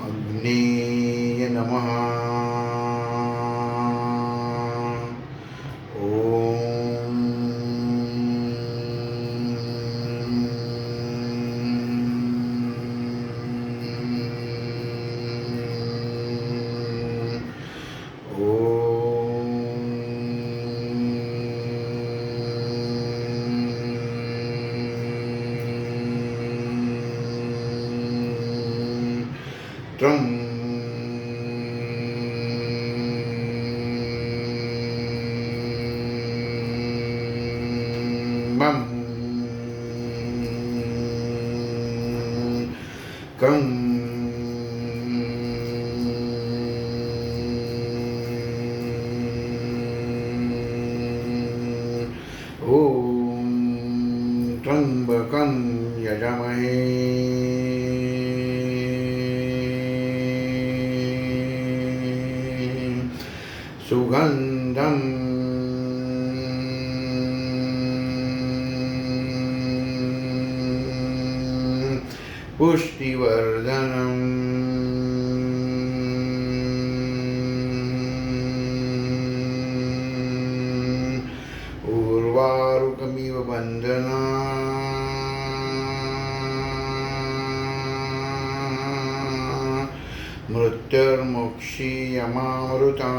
अग्नेय नमः. Trum. Bam. Kum. Om Trambakam Yajamahe Sugandham Pushtivardhanam Urvarukamiva Bandhana Mrityurmukshiyamamruta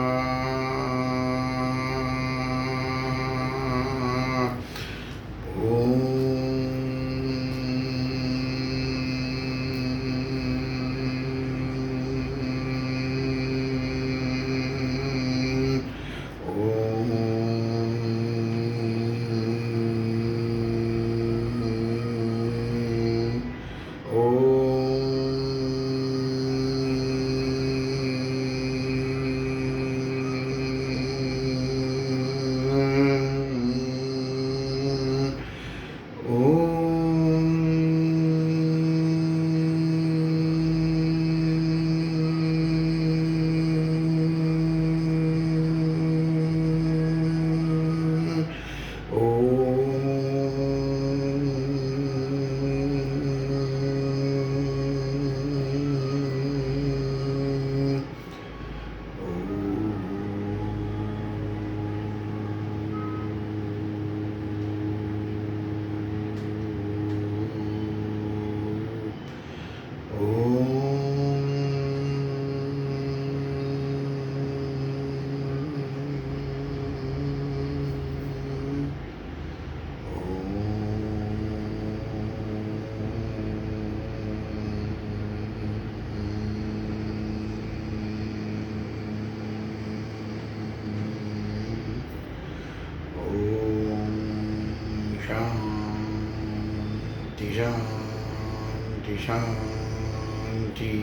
Shanti Shanti.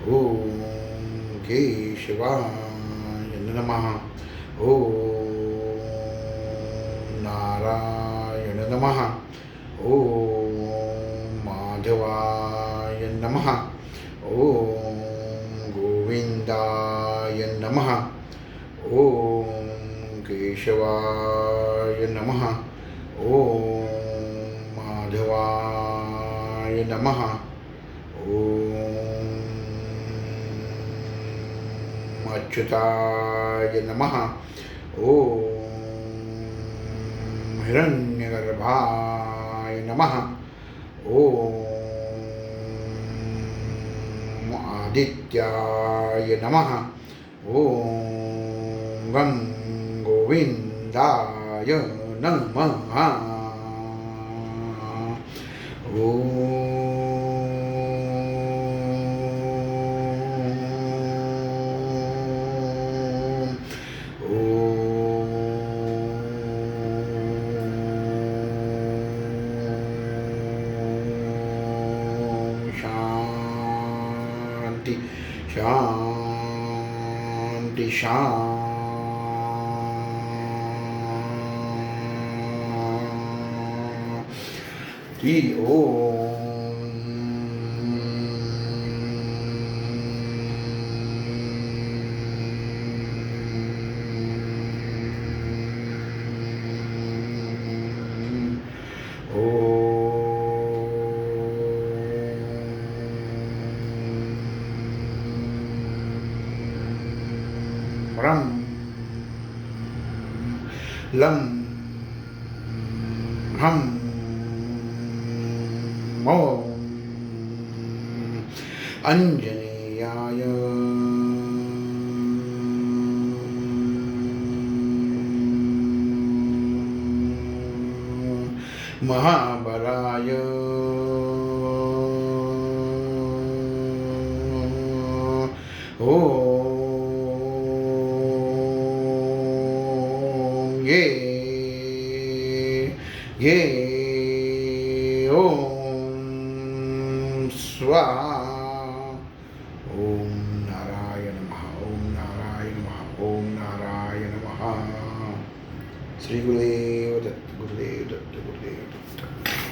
Om Keshivaya Namaha. Om Narayana Namaha. Om Madhavaya Namaha. Om Govindaya Namaha. Om Keshivaya Namaha. Om Madhavaya Namaha. Om Achyutaya Namaha. Om Hiranyagarbhaya Namaha. Om Adityaya Namaha. Om Gam Govindaya Namaha. Shanti Shanti Shanti. ती ओम रम लं हम ॐ अंजनेयाय महाबलाय ॐ ये ॐ स्वाहा ॐ नारायण नमः ॐ नारायण नमः ॐ नारायण नमः श्री गुरुदेव दत्त गुरुदेव दत्त गुरुदेव दत्त